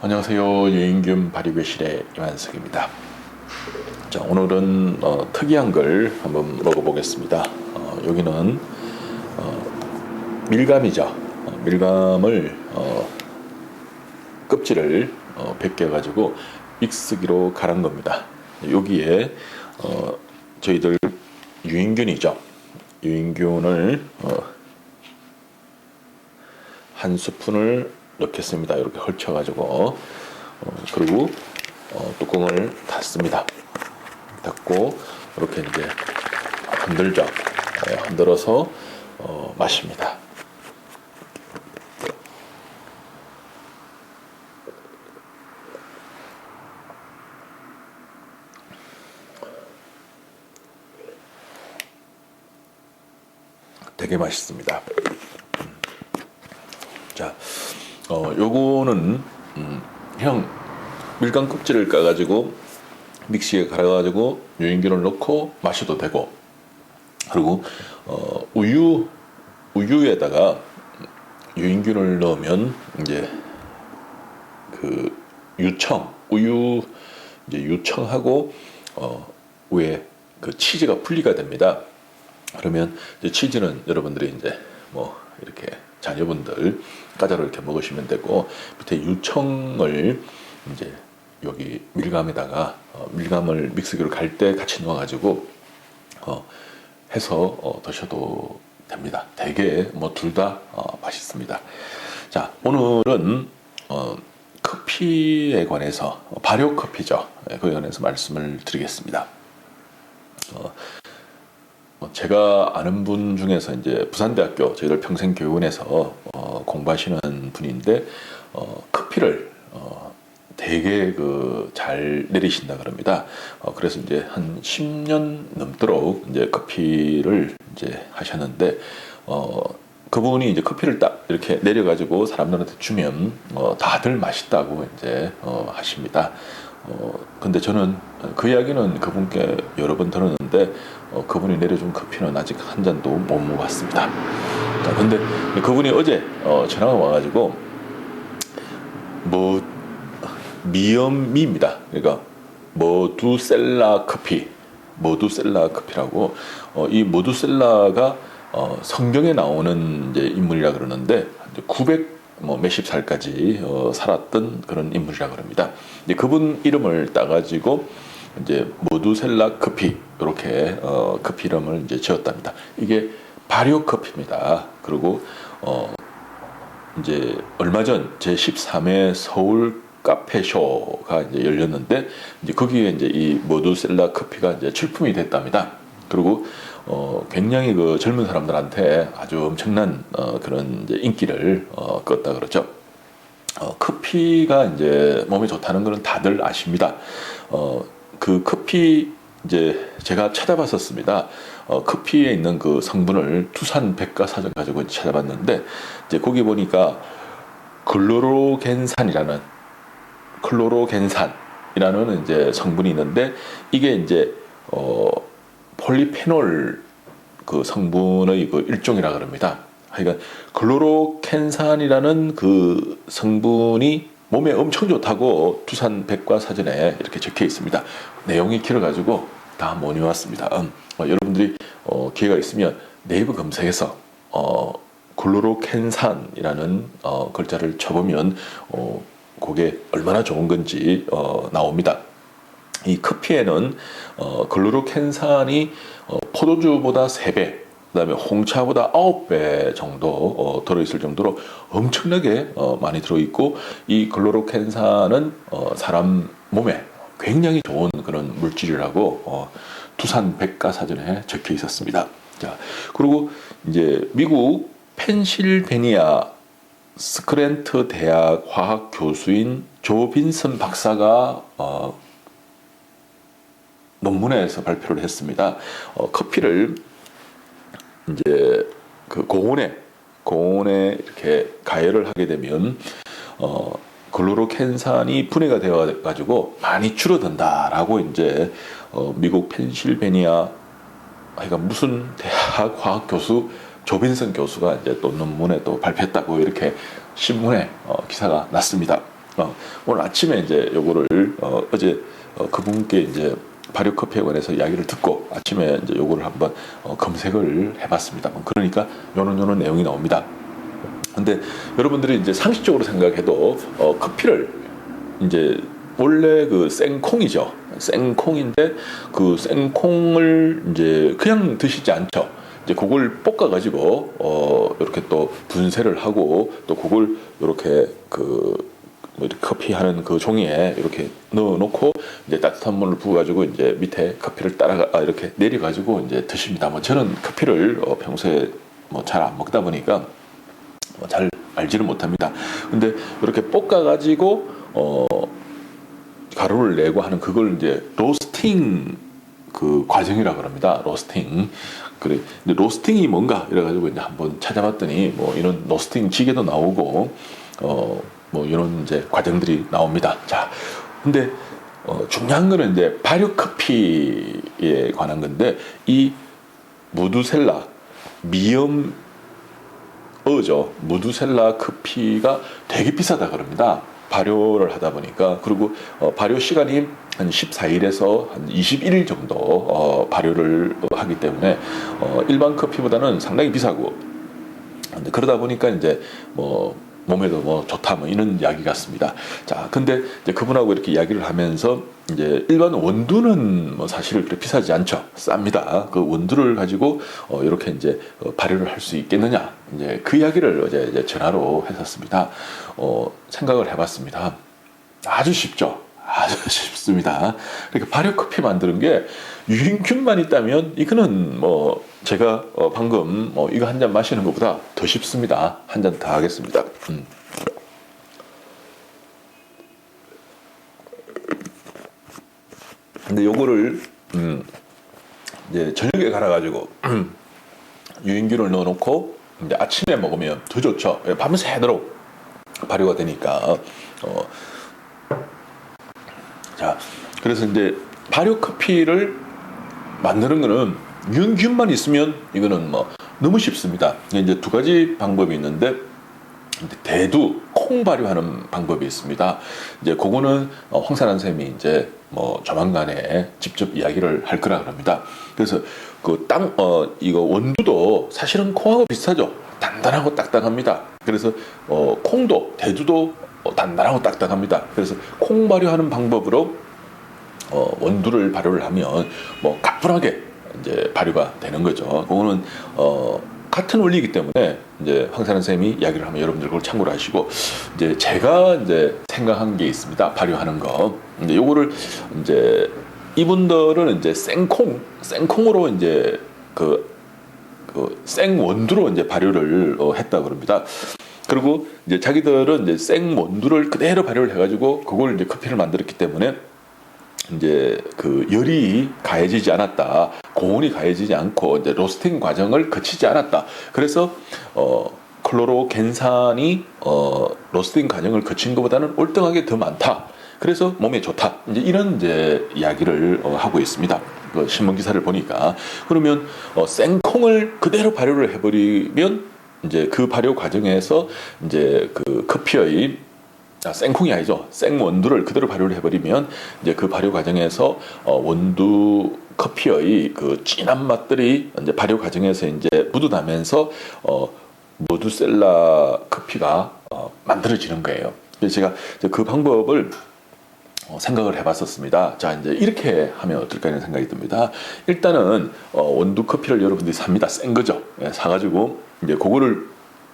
안녕하세요. 유인균 발효교실의 이만석입니다. 자, 오늘은 특이한 걸 한번 먹어보겠습니다. 여기는 밀감이죠. 밀감을 껍질을 벗겨가지고 믹스기로 갈은 겁니다. 여기에 저희들 유인균이죠. 유인균을 한 스푼을 넣겠습니다. 이렇게 헐쳐가지고 그리고 뚜껑을 닫습니다. 닫고 이렇게 이제 흔들죠. 흔들어서 마십니다. 되게 맛있습니다. 자, 요거는 밀감 껍질을 까가지고 믹시에 갈아가지고 유인균을 넣고 마셔도 되고, 그리고 우유에다가 유인균을 넣으면 이제 그 우유 이제 유청하고 위에 그 치즈가 분리가 됩니다. 그러면 이제 치즈는 여러분들이 이제 뭐 이렇게 자녀분들 과자로 이렇게 먹으시면 되고, 밑에 유청을 이제 여기 밀감에다가 밀감을 믹스기로 갈 때 같이 넣어가지고 해서 드셔도 됩니다. 되게 뭐 둘 다 맛있습니다. 자, 오늘은 커피에 관해서 발효 커피죠. 그에 관해서 말씀을 드리겠습니다. 제가 아는 분 중에서 이제 부산대학교 저희들 평생교육원에서 공부하시는 분인데 커피를 되게 잘 내리신다 그럽니다. 그래서 이제 한 10년 넘도록 이제 커피를 이제 하셨는데 그분이 이제 커피를 딱 이렇게 내려가지고 사람들한테 주면 다들 맛있다고 이제 하십니다. 근데 저는 그 이야기는 그분께 여러 번 들었는데 그분이 내려준 커피는 아직 한 잔도 못 먹어봤습니다. 자, 근데 그분이 어제 전화가 와가지고 미엄미입니다. 그러니까 머두셀라 커피라고 이 머두셀라가 성경에 나오는 이제 인물이라 그러는데 900 몇십 살까지 살았던 그런 인물이라 그럽니다. 이제 그분 이름을 따가지고 이제 머두셀라 커피 이렇게 커피 이름을 이제 지었답니다. 이게 발효 커피입니다. 그리고 이제 얼마 전 제 13회 서울 카페쇼가 이제 열렸는데 이제 거기에 이제 이 머두셀라 커피가 이제 출품이 됐답니다. 그리고 굉장히 그 젊은 사람들한테 아주 엄청난 그런 이제 인기를 껐다 그러죠. 커피가 이제 몸에 좋다는 것은 다들 아십니다. 그 커피 이제 제가 찾아봤었습니다. 커피에 있는 그 성분을 두산 백과사전 가지고 찾아봤는데 이제 거기 보니까 클로로겐산이라는 이제 성분이 있는데 이게 이제 폴리페놀 그 성분의 그 일종이라 그럽니다. 그러니까 클로로켄산이라는 그 성분이 몸에 엄청 좋다고 두산 백과사전에 이렇게 적혀 있습니다. 내용이 길어가지고 다 모아왔습니다. 여러분들이 기회가 있으면 네이버 검색해서 클로로켄산이라는 글자를 쳐보면 그게 얼마나 좋은 건지 나옵니다. 이 커피에는 클로로켄산이 포도주보다 3배, 그다음에 홍차보다 9배 정도 들어있을 정도로 엄청나게 많이 들어있고, 이 클로로켄산은 사람 몸에 굉장히 좋은 그런 물질이라고 두산 백과사전에 적혀 있었습니다. 자, 그리고 이제 미국 펜실베니아 스크랜트 대학 화학 교수인 조 빈슨 박사가 논문에서 발표를 했습니다. 커피를 이제 그 고온에 이렇게 가열을 하게 되면 클로로켄산이 분해가 되어 가지고 많이 줄어든다라고 이제 미국 펜실베니아 무슨 대학 화학 교수 조빈슨 교수가 이제 또 논문에 또 발표했다고 이렇게 신문에 기사가 났습니다. 오늘 아침에 이제 요거를 어제 그분께 이제 발효 커피에 관해서 이야기를 듣고 아침에 이제 요거를 한번 검색을 해봤습니다. 그러니까 요런 내용이 나옵니다. 근데 여러분들이 이제 상식적으로 생각해도 커피를 이제 원래 그 생콩이죠. 생콩인데 그 생콩을 이제 그냥 드시지 않죠. 이제 그걸 볶아 가지고 이렇게 또 분쇄를 하고 또 그걸 이렇게 뭐 이렇게 커피 하는 그 종이에 이렇게 넣어놓고 이제 따뜻한 물을 부어가지고 이제 밑에 커피를 이렇게 내려가지고 이제 드십니다. 뭐 저는 커피를 평소에 뭐 잘 안 먹다 보니까 잘 알지를 못합니다. 근데 이렇게 볶아가지고 가루를 내고 하는 그걸 이제 로스팅 그 과정이라 그럽니다. 로스팅. 그래. 근데 로스팅이 뭔가 이래가지고 이제 한번 찾아봤더니 뭐 이런 로스팅 기계도 나오고 뭐 이런 이제 과정들이 나옵니다. 자, 근데 중요한 거는 이제 발효 커피에 관한 건데 이 무두셀라 미엄어죠. 무두셀라 커피가 되게 비싸다 그럽니다. 발효를 하다 보니까. 그리고 발효 시간이 한 14일에서 한 21일 정도 발효를 하기 때문에 일반 커피보다는 상당히 비싸고, 그러다 보니까 이제 뭐 몸에도 뭐 좋다 뭐 이런 이야기 같습니다. 자, 근데 이제 그분하고 이렇게 이야기를 하면서 이제 일반 원두는 뭐 사실 그렇게 비싸지 않죠. 쌉니다. 그 원두를 가지고 이렇게 이제 발효를 할 수 있겠느냐, 이제 그 이야기를 어제 이제 전화로 했었습니다. 생각을 해봤습니다. 아주 쉽죠. 아주 쉽습니다. 그러니까 발효 커피 만드는 게 유인균만 있다면 이거는 뭐 제가 방금 이거 한 잔 마시는 것보다 더 쉽습니다. 한 잔 더 하겠습니다. 근데 요거를 이제 저녁에 갈아가지고 유인균을 넣어놓고 이제 아침에 먹으면 더 좋죠. 밤새도록 발효가 되니까. 자, 그래서 이제 발효 커피를 만드는 거는 유인균만 있으면 이거는 뭐 너무 쉽습니다. 이제 두 가지 방법이 있는데, 대두 콩 발효하는 방법이 있습니다. 이제 그거는 황산한 쌤이 이제 뭐 조만간에 직접 이야기를 할 거라 그럽니다. 그래서 그 이거 원두도 사실은 콩하고 비슷하죠. 단단하고 딱딱합니다. 그래서 콩도 대두도 단단하고 딱딱합니다. 그래서 콩 발효하는 방법으로 원두를 발효를 하면 뭐 가뿐하게 이제 발효가 되는 거죠. 그거는 같은 원리이기 때문에 이제 황산한 쌤이 이야기를 하면 여러분들 그걸 참고로 하시고, 이제 제가 이제 생각한 게 있습니다. 발효하는 거. 이제 요거를 이제 이분들은 이제 생콩으로 이제 그 생원두로 이제 발효를 했다 그럽니다. 그리고 이제 자기들은 이제 생원두를 그대로 발효를 해가지고 그걸 이제 커피를 만들었기 때문에 이제 그 열이 가해지지 않았다, 고온이 가해지지 않고 이제 로스팅 과정을 거치지 않았다. 그래서 클로로겐산이 로스팅 과정을 거친 것보다는 월등하게 더 많다. 그래서 몸에 좋다. 이제 이런 이제 이야기를 하고 있습니다. 그 신문 기사를 보니까. 그러면 생콩을 그대로 발효를 해버리면 이제 그 발효 과정에서 이제 그 커피의 생콩이 아니죠. 생원두를 그대로 발효를 해버리면 이제 그 발효 과정에서 원두 커피의 그 진한 맛들이 이제 발효 과정에서 이제 묻어나면서 무두셀라 커피가 만들어지는 거예요. 그래서 제가 이제 그 방법을 생각을 해봤었습니다. 자, 이제 이렇게 하면 어떨까 하는 생각이 듭니다. 일단은 원두 커피를 여러분들이 삽니다. 센 거죠. 예, 사가지고 이제 그거를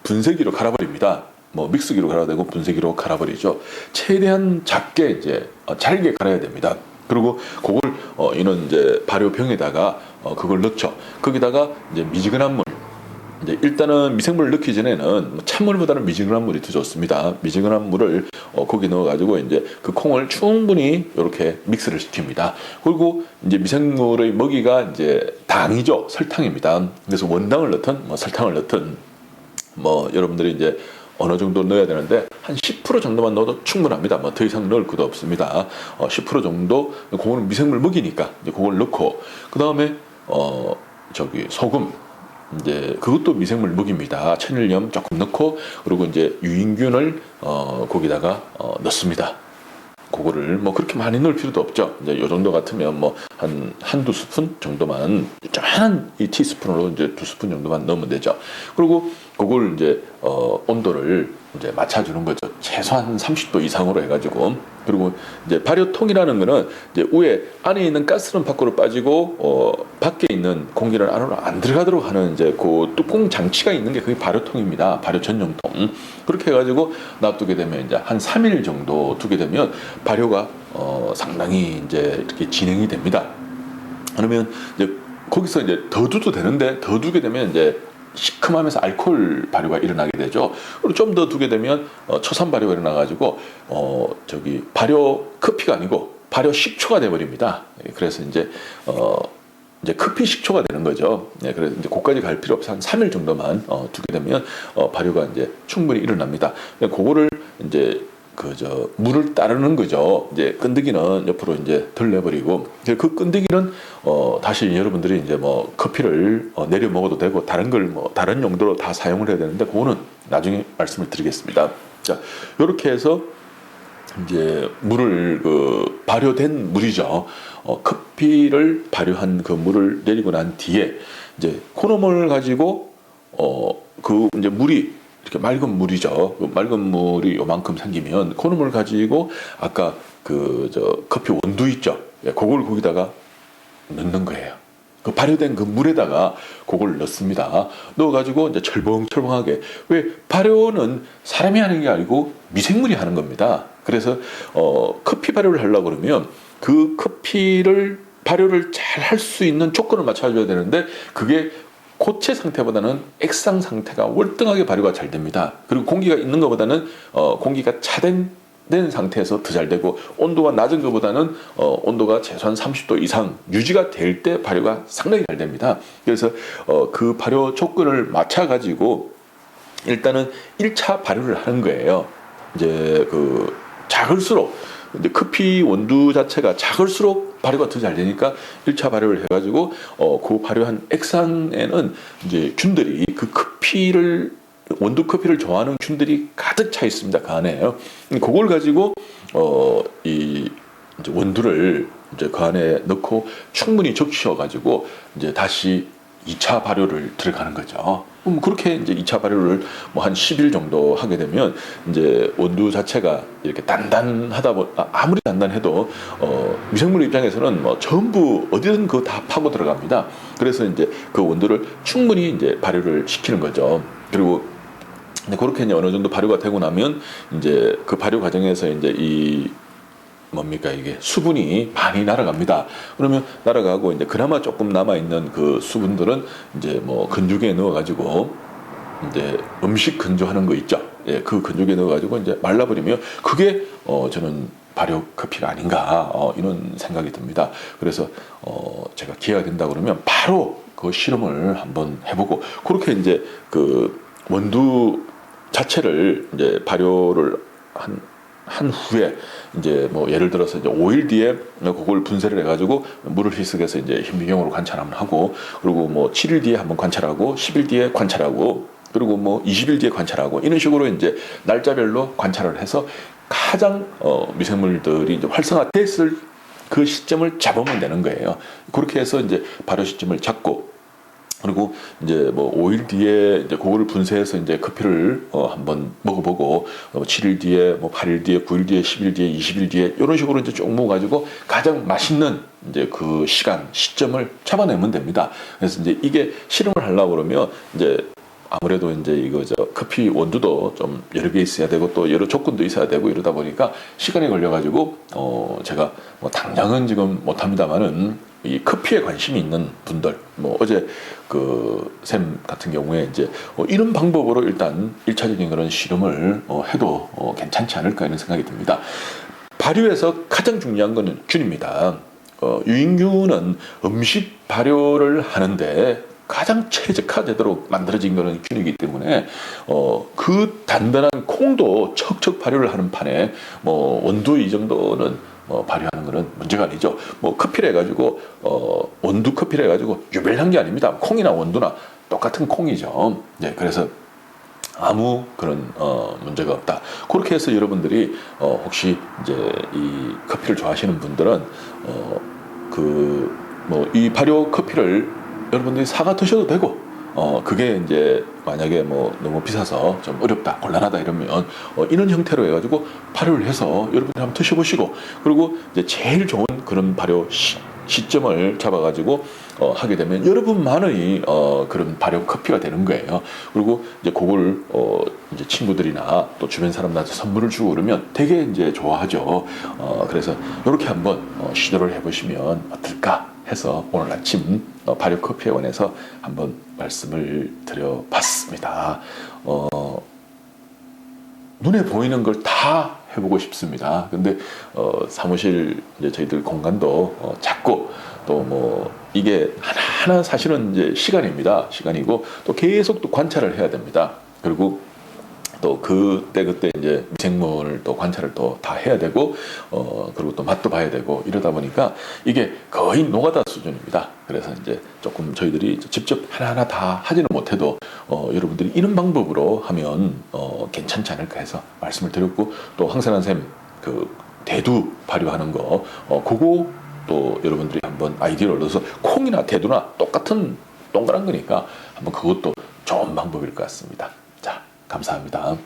분쇄기로 갈아버립니다. 뭐 믹스기로 갈아야 되고 분쇄기로 갈아버리죠. 최대한 작게 이제 잘게 갈아야 됩니다. 그리고 그걸 이런 이제 발효병에다가 그걸 넣죠. 거기다가 이제 미지근한 물. 이제 일단은 미생물을 넣기 전에는 찬물보다는 미지근한 물이 더 좋습니다. 미지근한 물을 거기 넣어가지고 이제 그 콩을 충분히 이렇게 믹스를 시킵니다. 그리고 이제 미생물의 먹이가 이제 당이죠. 설탕입니다. 그래서 원당을 넣든 뭐 설탕을 넣든 뭐 여러분들이 이제 어느 정도 넣어야 되는데 한 10% 정도만 넣어도 충분합니다. 뭐 더 이상 넣을 것도 없습니다. 10% 정도, 그거는 미생물 먹이니까 이제 그걸 넣고, 그 다음에 소금. 이제 그것도 미생물 무기입니다. 천일염 조금 넣고 그리고 이제 유인균을 거기다가 넣습니다. 그거를 뭐 그렇게 많이 넣을 필요도 없죠. 이제 요 정도 같으면 뭐 한두 스푼 정도만, 조그만한 이 티스푼으로 이제 2스푼 정도만 넣으면 되죠. 그리고 그걸 이제 온도를 이제 맞춰주는 거죠. 최소한 30도 이상으로 해가지고. 그리고 이제 발효통이라는 거는 이제 위에 안에 있는 가스는 밖으로 빠지고 밖에 있는 공기는 안으로 안 들어가도록 하는 이제 그 뚜껑 장치가 있는 게 그게 발효통입니다. 발효 전용통. 그렇게 해가지고 놔두게 되면 이제 한 3일 정도 두게 되면 발효가 상당히 이제 이렇게 진행이 됩니다. 그러면 이제 거기서 이제 더 두도 되는데 더 두게 되면 이제 시큼하면서 알코올 발효가 일어나게 되죠. 그리고 좀 더 두게 되면 초산 발효가 일어나가지고 저기 발효 커피가 아니고 발효 식초가 돼버립니다. 그래서 이제 커피 식초가 되는 거죠. 네, 그래서 이제 그까지 갈 필요 없어 한 3일 정도만 두게 되면 발효가 이제 충분히 일어납니다. 그거를 이제 물을 따르는 거죠. 이제 끈드기는 옆으로 이제 덜 내버리고, 그 끈드기는 다시 여러분들이 이제 뭐 커피를 내려 먹어도 되고 다른 걸 뭐 다른 용도로 다 사용을 해야 되는데 그거는 나중에 말씀을 드리겠습니다. 자, 이렇게 해서 이제 물을 발효된 물이죠. 커피를 발효한 그 물을 내리고 난 뒤에 이제 코놈을 가지고 그 이제 물이 이렇게 맑은 물이죠. 맑은 물이 요만큼 생기면 코놈을 가지고 아까 커피 원두 있죠. 예, 그걸 거기다가 넣는 거예요. 그 발효된 그 물에다가 그걸 넣습니다. 넣어가지고 이제 철벙철벙하게. 왜 발효는 사람이 하는 게 아니고 미생물이 하는 겁니다. 그래서 커피 발효를 하려고 그러면 그 커피를 발효를 잘 할 수 있는 조건을 맞춰줘야 되는데 그게 고체 상태보다는 액상 상태가 월등하게 발효가 잘 됩니다. 그리고 공기가 있는 것보다는 공기가 차된 상태에서 더 잘 되고, 온도가 낮은 것보다는 온도가 최소한 30도 이상 유지가 될 때 발효가 상당히 잘 됩니다. 그래서 그 발효 조건을 맞춰 가지고 일단은 1차 발효를 하는 거예요. 이제 작을수록 근데 커피 원두 자체가 작을수록 발효가 더 잘 되니까 1차 발효를 해가지고 그 발효한 액상에는 이제 균들이 원두 커피를 좋아하는 균들이 가득 차 있습니다. 그 안에요. 그걸 가지고 이제 원두를 이제 그 안에 넣고 충분히 적셔가지고 이제 다시 2차 발효를 들어가는 거죠. 그렇게 이제 2차 발효를 뭐 한 10일 정도 하게 되면 이제 원두 자체가 이렇게 단단하다 아무리 단단해도 미생물 입장에서는 뭐 전부 어디든 그거 다 파고 들어갑니다. 그래서 이제 그 원두를 충분히 이제 발효를 시키는 거죠. 그리고 그렇게 이제 어느 정도 발효가 되고 나면 이제 그 발효 과정에서 이제 이게 수분이 많이 날아갑니다. 그러면 날아가고 이제 그나마 조금 남아 있는 그 수분들은 이제 뭐 건조기에 넣어가지고 이제 음식 건조하는 거 있죠. 예, 그 건조기에 넣어가지고 이제 말라버리면 그게 저는 발효 커피가 아닌가 이런 생각이 듭니다. 그래서 제가 기회가 된다 그러면 바로 그 실험을 한번 해보고 그렇게 이제 그 원두 자체를 이제 발효를 한 후에 이제 뭐 예를 들어서 이제 5일 뒤에 그걸 분쇄를 해가지고 물을 희석해서 이제 현미경으로 관찰 한번 하고, 그리고 뭐 7일 뒤에 한번 관찰하고 10일 뒤에 관찰하고 그리고 뭐 20일 뒤에 관찰하고 이런 식으로 이제 날짜별로 관찰을 해서 가장 미생물들이 이제 활성화됐을 그 시점을 잡으면 되는 거예요. 그렇게 해서 이제 발효 시점을 잡고, 그리고 이제 뭐 5일 뒤에 이제 그거를 분쇄해서 이제 커피를 한번 먹어보고 7일 뒤에 뭐 8일 뒤에 9일 뒤에 10일 뒤에 20일 뒤에 이런 식으로 이제 쭉 먹어가지고 가장 맛있는 이제 그 시점을 잡아내면 됩니다. 그래서 이제 이게 실험을 하려고 그러면 이제 아무래도 이제 커피 원두도 좀 여러 개 있어야 되고 또 여러 조건도 있어야 되고 이러다 보니까 시간이 걸려가지고 제가 뭐 당장은 지금 못합니다만은 이 커피에 관심이 있는 분들, 뭐 어제 샘 같은 경우에 이제 이런 방법으로 일단 1차적인 그런 실험을 해도 괜찮지 않을까 이런 생각이 듭니다. 발효에서 가장 중요한 거는 균입니다. 유인균은 음식 발효를 하는데 가장 최적화되도록 만들어진 거는 균이기 때문에 그 단단한 콩도 척척 발효를 하는 판에 뭐 원두 이 정도는 발효하는 거는 문제가 아니죠. 뭐 커피를 해가지고 원두 커피를 해가지고 유별난 게 아닙니다. 콩이나 원두나 똑같은 콩이죠. 네, 그래서 아무 그런 문제가 없다. 그렇게 해서 여러분들이 혹시 이제 이 커피를 좋아하시는 분들은 그 뭐 이 발효 커피를 여러분들이 사가 드셔도 되고 그게 이제 만약에 뭐 너무 비싸서 좀 어렵다, 곤란하다 이러면 이런 형태로 해가지고 발효를 해서 여러분들이 한번 드셔보시고, 그리고 이제 제일 좋은 그런 발효 시점을 잡아가지고 하게 되면 여러분만의 그런 발효 커피가 되는 거예요. 그리고 이제 그걸 이제 친구들이나 또 주변 사람들한테 선물을 주고 그러면 되게 이제 좋아하죠. 그래서 이렇게 한번 시도를 해보시면 어떨까 해서 오늘 아침 발효 커피에 관해서 한번 말씀을 드려봤습니다. 눈에 보이는 걸 다 해보고 싶습니다. 근데 사무실 이제 저희들 공간도 작고 또 뭐 이게 하나하나 사실은 이제 시간입니다. 시간이고 또 계속 또 관찰을 해야 됩니다. 그리고 또 그때 이제 미생물을 또 관찰을 또 다 해야 되고 그리고 또 맛도 봐야 되고 이러다 보니까 이게 거의 노가다 수준입니다. 그래서 이제 조금 저희들이 직접 하나하나 다 하지는 못해도 여러분들이 이런 방법으로 하면 괜찮지 않을까 해서 말씀을 드렸고, 또 황선한 쌤 그 대두 발효하는 거 그거 또 여러분들이 한번 아이디어를 얻어서 콩이나 대두나 똑같은 동그란 거니까 한번 그것도 좋은 방법일 것 같습니다. 자, 감사합니다.